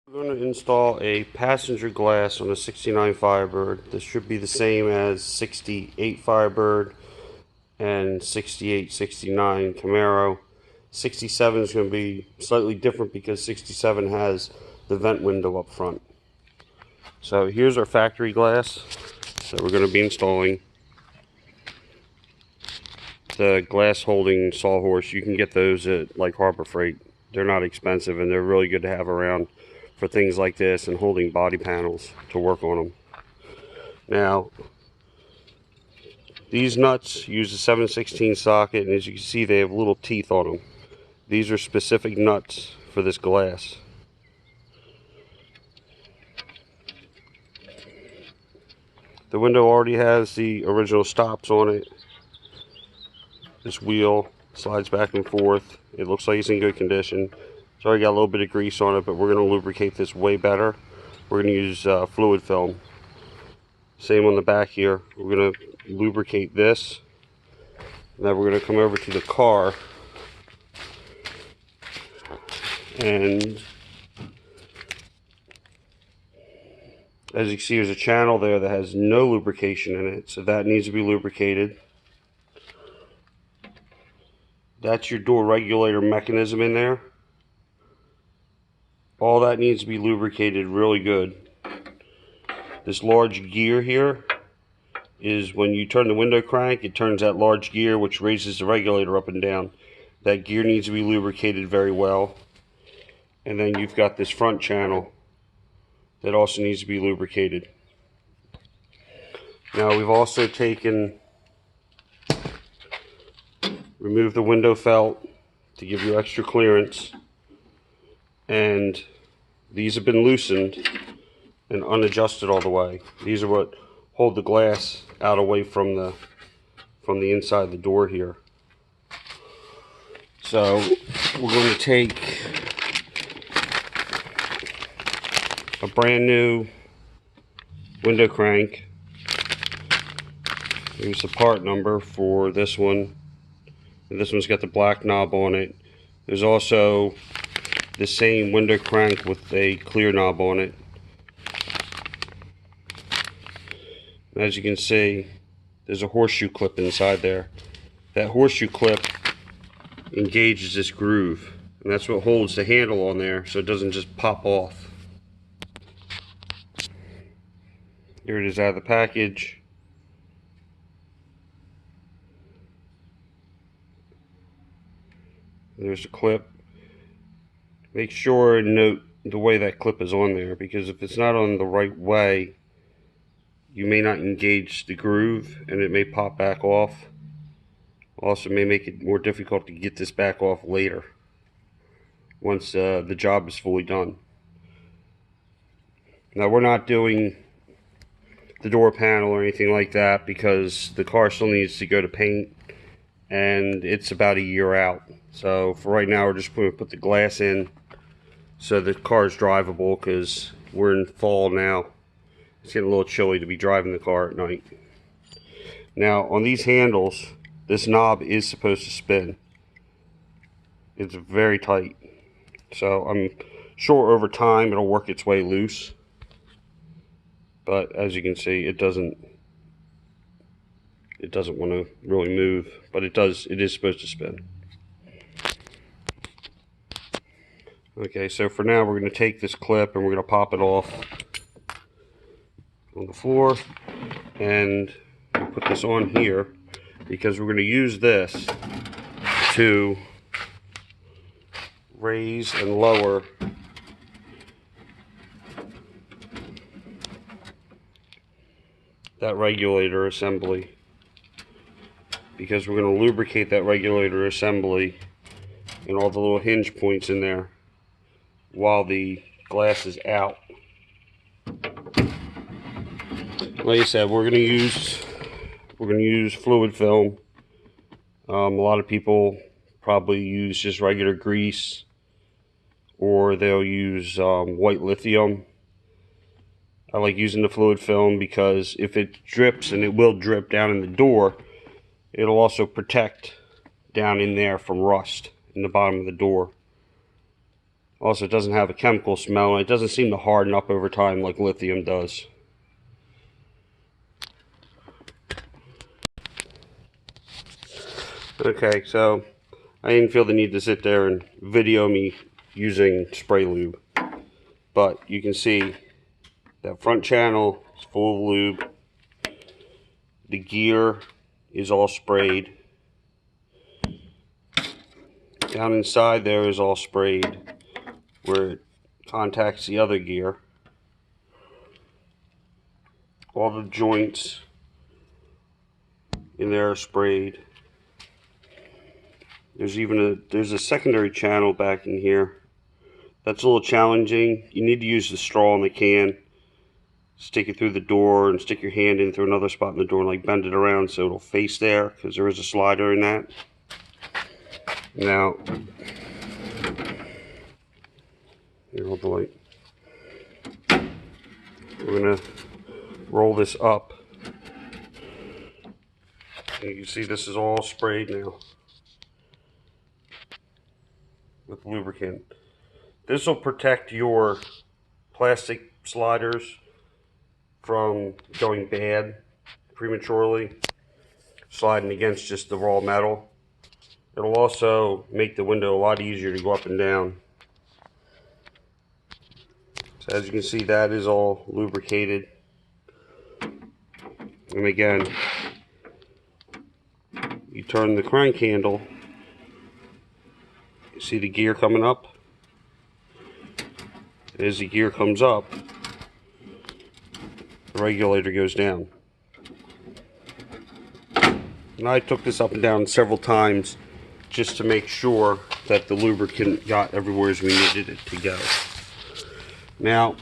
We're going to install a passenger glass on a 69 Firebird. This should be the same as 68 Firebird and 68, 69 Camaro. 67 is going to be slightly different because 67 has the vent window up front. So here's our factory glass that we're going to be installing. The glass holding sawhorse, you can get those at like Harbor Freight. They're not expensive and they're really good to have around for things like this and holding body panels to work on them. Now, these nuts use a 7/16 socket, and as you can see, they have little teeth on them. These are specific nuts for this glass. The window already has the original stops on it. This wheel slides back and forth. It looks like it's in good condition. It's already got a little bit of grease on it, but we're going to lubricate this way better. We're going to use fluid film. Same on the back here. We're going to lubricate this. Then we're going to come over to the car. And as you can see, there's a channel there that has no lubrication in it. So that needs to be lubricated. That's your door regulator mechanism in there. All that needs to be lubricated really good. This large gear here is when you turn the window crank, it turns that large gear which raises the regulator up and down. That gear needs to be lubricated very well. And then you've got this front channel that also needs to be lubricated. Now we've also removed the window felt to give you extra clearance, and these have been loosened and unadjusted all the way. These are what hold the glass out away from the inside of the door here. So we're going to take a brand new window crank. Here's the part number for this one. And this one's got the black knob on it. There's also the same window crank with a clear knob on it. And as you can see, there's a horseshoe clip inside there. That horseshoe clip engages this groove, and that's what holds the handle on there so it doesn't just pop off. Here it is out of the package. There's a clip. Make sure and note the way that clip is on there, because if it's not on the right way, you may not engage the groove and it may pop back off. Also may make it more difficult to get this back off later once the job is fully done. Now we're not doing the door panel or anything like that because the car still needs to go to paint and it's about a year out. So for right now we're just going to put the glass in so the car is drivable, because we're in fall now. It's getting a little chilly to be driving the car at night. Now on these handles, this knob is supposed to spin. It's very tight. So I'm sure over time it'll work its way loose. But as you can see, it doesn't want to really move, but it is supposed to spin. Okay, so for now we're going to take this clip and we're going to pop it off on the floor and put this on here, because we're going to use this to raise and lower that regulator assembly, because we're going to lubricate that regulator assembly and all the little hinge points in there while the glass is out. Like I said, we're going to use fluid film. A lot of people probably use just regular grease, or they'll use white lithium. I like using the fluid film because if it drips, and it will drip down in the door, it'll also protect down in there from rust in the bottom of the door. Also, it doesn't have a chemical smell, and it doesn't seem to harden up over time like lithium does. Okay, so I didn't feel the need to sit there and video me using spray lube. But you can see that front channel is full of lube. The gear is all sprayed. Down inside there is all sprayed where it contacts the other gear. All the joints in there are sprayed. There's a secondary channel back in here. That's a little challenging. You need to use the straw in the can. Stick it through the door and stick your hand in through another spot in the door and like bend it around so it'll face there, because there is a slider in that. Now, here, hold the light. We're gonna roll this up. And you can see this is all sprayed now with lubricant. This will protect your plastic sliders from going bad prematurely, sliding against just the raw metal. It'll also make the window a lot easier to go up and down. So as you can see, that is all lubricated. And again, you turn the crank handle, you see the gear coming up. As the gear comes up, the regulator goes down. And I took this up and down several times just to make sure that the lubricant got everywhere as we needed it to go. Now,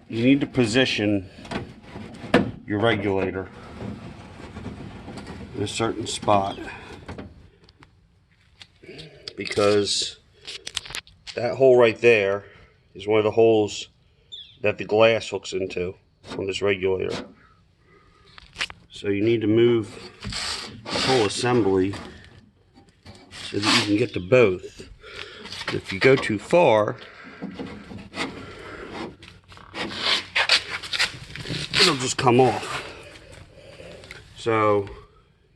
you need to position your regulator in a certain spot, because that hole right there is one of the holes that the glass hooks into on this regulator. So you need to move this whole assembly so that you can get to both. If you go too far, it'll just come off. So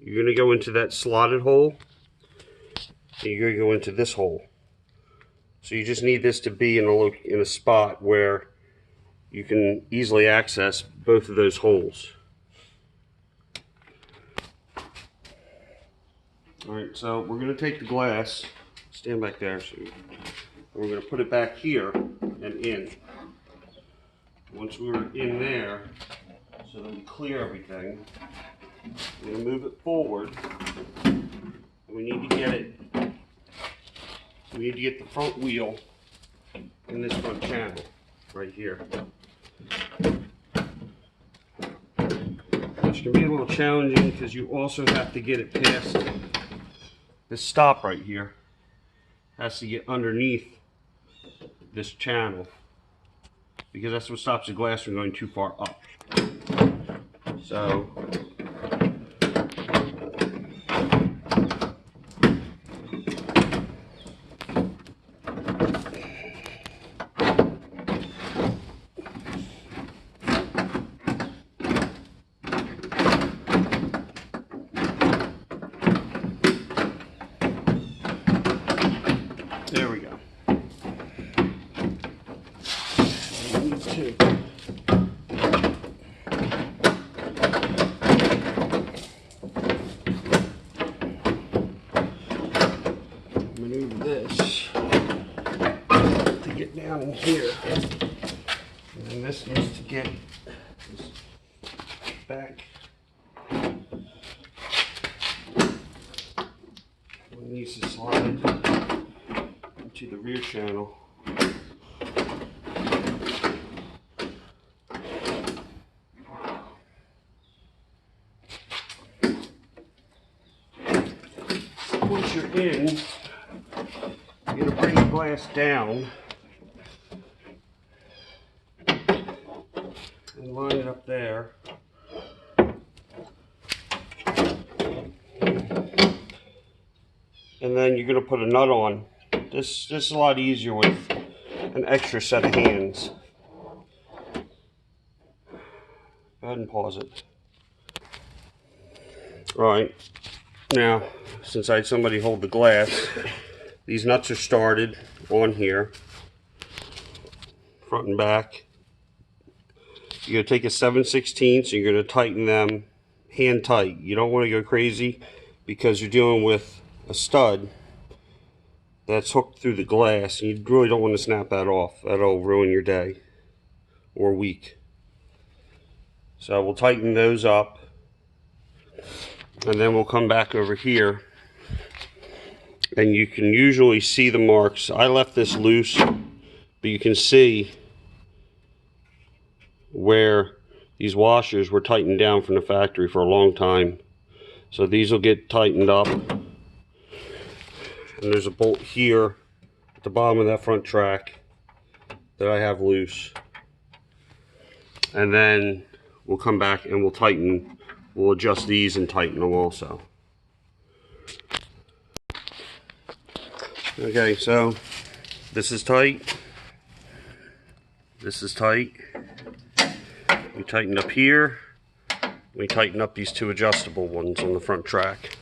you're going to go into that slotted hole, and you're going to go into this hole. So you just need this to be in a spot where you can easily access both of those holes. Alright, so we're going to take the glass, stand back there, we're going to put it back here and in. Once we're in there, so that we clear everything, we're going to move it forward. We need to get the front wheel in this front channel right here. It's going to be a little challenging because you also have to get it past this stop right here. It has to get underneath this channel, because that's what stops the glass from going too far up. So there we go. We need to maneuver this to get down in here, and then this needs to get back. It needs to slide into the rear channel. Once you're in, you're going to bring the glass down and line it up there. And then you're going to put a nut on This is a lot easier with an extra set of hands. Go ahead and pause it. Alright, now since I had somebody hold the glass, these nuts are started on here, front and back. You're going to take a 7/16, so you're going to tighten them hand tight. You don't want to go crazy because you're dealing with a stud that's hooked through the glass, and you really don't want to snap that off. That'll ruin your day or week. So we'll tighten those up, and then we'll come back over here, and you can usually see the marks. I left this loose, but you can see where these washers were tightened down from the factory for a long time. So these will get tightened up. And there's a bolt here at the bottom of that front track that I have loose. And then we'll come back and we'll adjust these and tighten them also. Okay, so this is tight. This is tight. We tighten up here. We tighten up these two adjustable ones on the front track.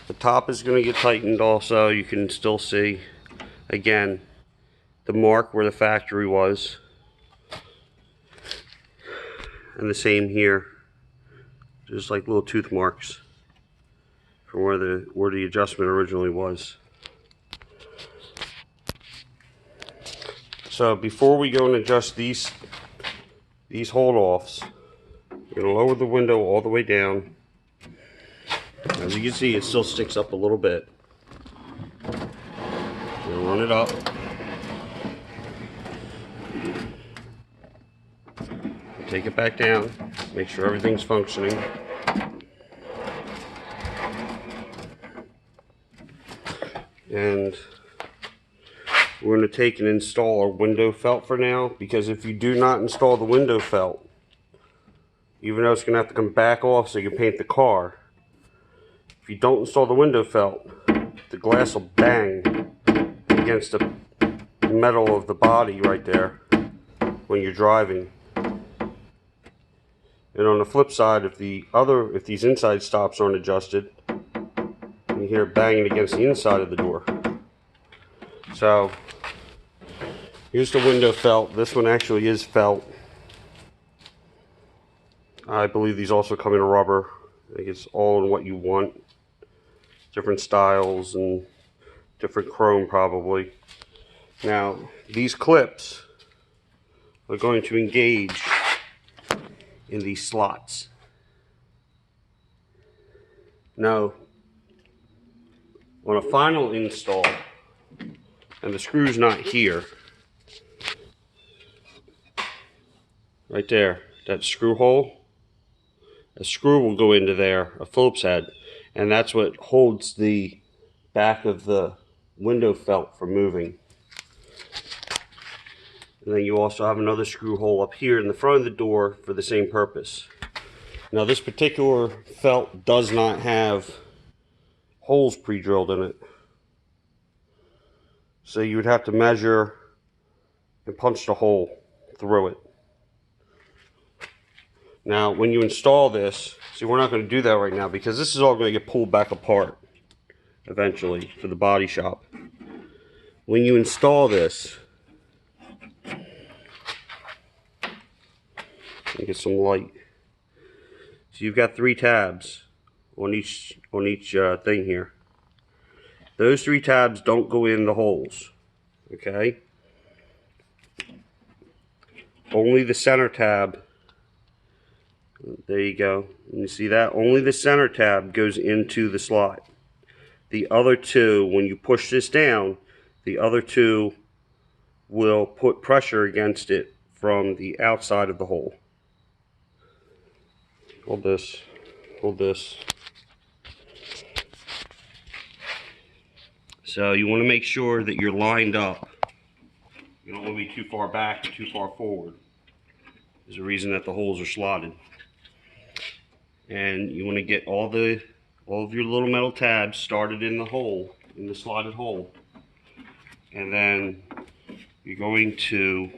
The top is going to get tightened also. You can still see, again, the mark where the factory was. And the same here. Just like little tooth marks from where the adjustment originally was. So before we go and adjust these hold-offs, we're going to lower the window all the way down. As you can see, it still sticks up a little bit. We'll run it up. Take it back down. Make sure everything's functioning. And we're going to take and install our window felt for now, because if you do not install the window felt, even though it's going to have to come back off so you can paint the car, if you don't install the window felt, the glass will bang against the metal of the body right there when you're driving. And on the flip side, if these inside stops aren't adjusted, you hear it banging against the inside of the door. So here's the window felt. This one actually is felt. I believe these also come in rubber. I think it's all in what you want. Different styles and different chrome probably. Now these clips are going to engage in these slots. Now on a final install, and the screw's not here, right there, that screw hole, a screw will go into there, a Phillips head, and that's what holds the back of the window felt from moving. And then you also have another screw hole up here in the front of the door for the same purpose. Now this particular felt does not have holes pre-drilled in it, so you would have to measure and punch the hole through it. Now when you install this, see, we're not going to do that right now because this is all going to get pulled back apart eventually for the body shop. When you install this, get some light. So you've got 3 tabs on each thing here. Those 3 tabs don't go in the holes, okay? Only the center tab. There you go. You see that? Only the center tab goes into the slot. The other 2, when you push this down, the other 2 will put pressure against it from the outside of the hole. Hold this. Hold this. So you want to make sure that you're lined up. You don't want to be too far back or too far forward. There's a reason that the holes are slotted. And you want to get all of your little metal tabs started in the hole, in the slotted hole. and then you're going to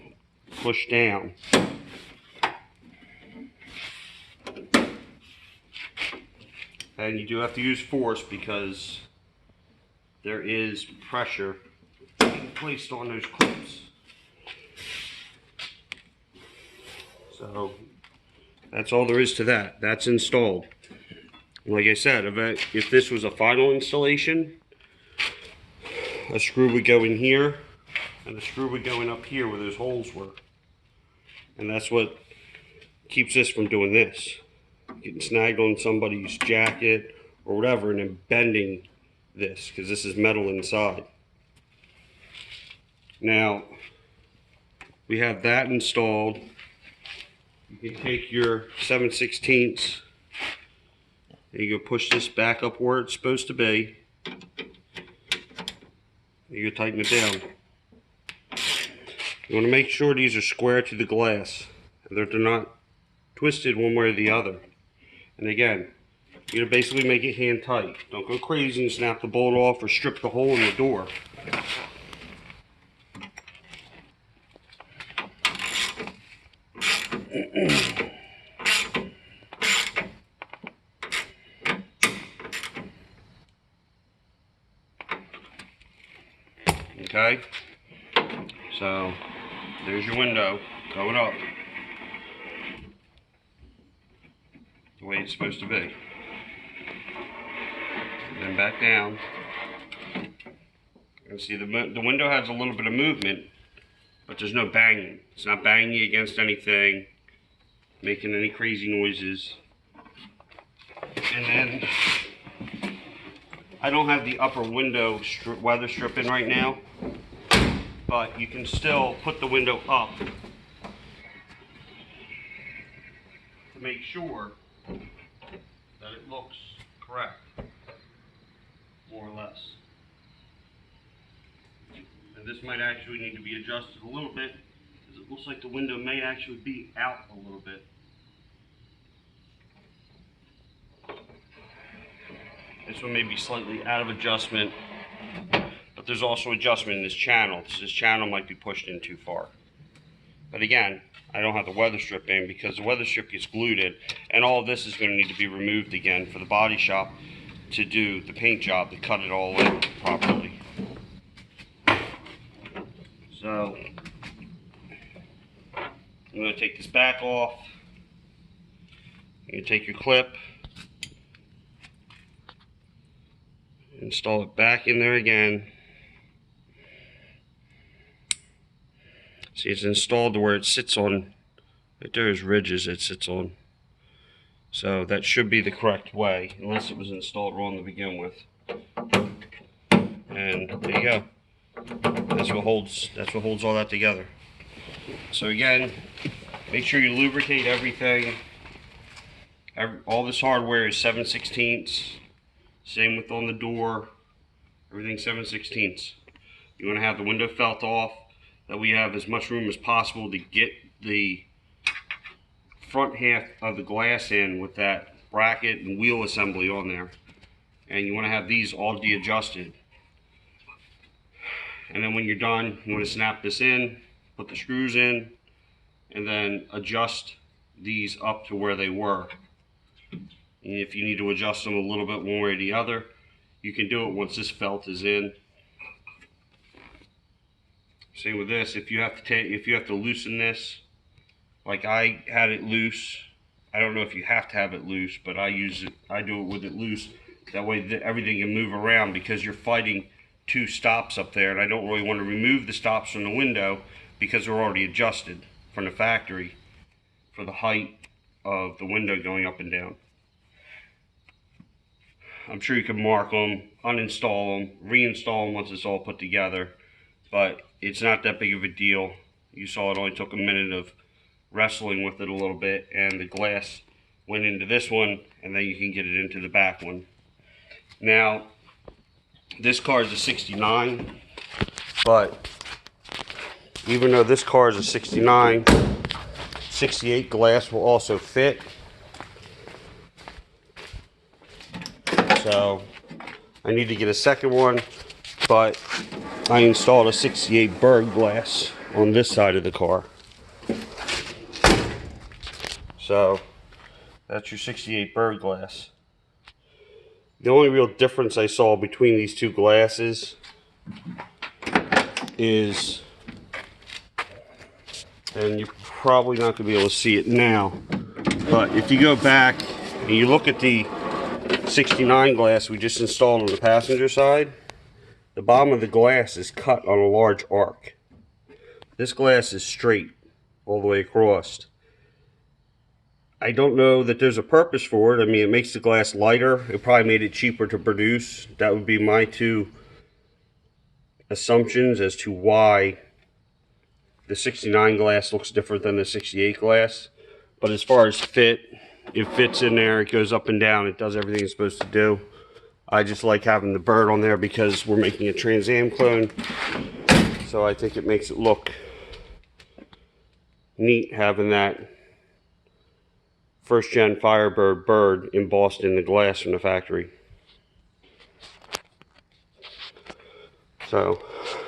push down. And you do have to use force because there is pressure being placed on those clips. So that's all there is to that. That's installed. Like I said, if this was a final installation, a screw would go in here and a screw would go in up here where those holes were. And that's what keeps this from doing this. Getting snagged on somebody's jacket or whatever and then bending this, because this is metal inside. Now, we have that installed. You can take your 7/16 and you go push this back up where it's supposed to be. You go tighten it down. You want to make sure these are square to the glass and that they're not twisted one way or the other. And again, you're gonna basically make it hand tight. Don't go crazy and snap the bolt off or strip the hole in the door. Okay, so there's your window going up the way it's supposed to be. Then back down. And see, the window has a little bit of movement, but there's no banging. It's not banging against anything, making any crazy noises. And then I don't have the upper window weather strip in right now, but you can still put the window up to make sure that it looks correct, more or less. And this might actually need to be adjusted a little bit, because it looks like the window may actually be out a little bit. This one may be slightly out of adjustment, but there's also adjustment in this channel. This channel might be pushed in too far. But again, I don't have the weather strip in because the weather strip gets glued, and all of this is going to need to be removed again for the body shop to do the paint job, to cut it all in properly. So I'm going to take this back off. You take your clip, install it back in there again. See, it's installed to where it sits on, right there's ridges it sits on. So that should be the correct way, unless it was installed wrong to begin with. And there you go. That's what holds all that together. So again, make sure you lubricate everything. All this hardware is 7/16. Same with on the door, everything 7/16. You want to have the window felt off, that we have as much room as possible to get the front half of the glass in with that bracket and wheel assembly on there. And you want to have these all de-adjusted. And then when you're done, you want to snap this in, put the screws in, and then adjust these up to where they were. And if you need to adjust them a little bit one way or the other, you can do it once this felt is in. Same with this. If you have to loosen this, like I had it loose. I don't know if you have to have it loose, but I do it with it loose. That way everything can move around, because you're fighting two stops up there, and I don't really want to remove the stops from the window because they're already adjusted from the factory for the height of the window going up and down. I'm sure you can mark them, uninstall them, reinstall them once it's all put together, but it's not that big of a deal. You saw it only took a minute of wrestling with it a little bit, and the glass went into this one, and then you can get it into the back one. Now, this car is a 69, but even though this car is a 69, 68 glass will also fit. So I need to get a second one, but I installed a 68 bird glass on this side of the car. So that's your 68 bird glass. The only real difference I saw between these two glasses is, and you're probably not going to be able to see it now, but if you go back and you look at the 69 glass we just installed on the passenger side, the bottom of the glass is cut on a large arc. This glass is straight all the way across. I don't know that there's a purpose for it. I mean, it makes the glass lighter. It probably made it cheaper to produce. That would be my two assumptions as to why the 69 glass looks different than the 68 glass. But as far as fit, it fits in there. It goes up and down. It does everything it's supposed to do. I just like having the bird on there because we're making a Trans Am clone. So I think it makes it look neat having that first gen Firebird bird embossed in the glass from the factory. So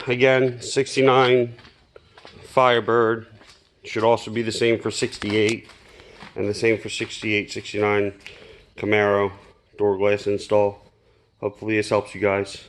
again, 69 Firebird should also be the same for 68, and the same for 68, 69 Camaro door glass install. Hopefully this helps you guys.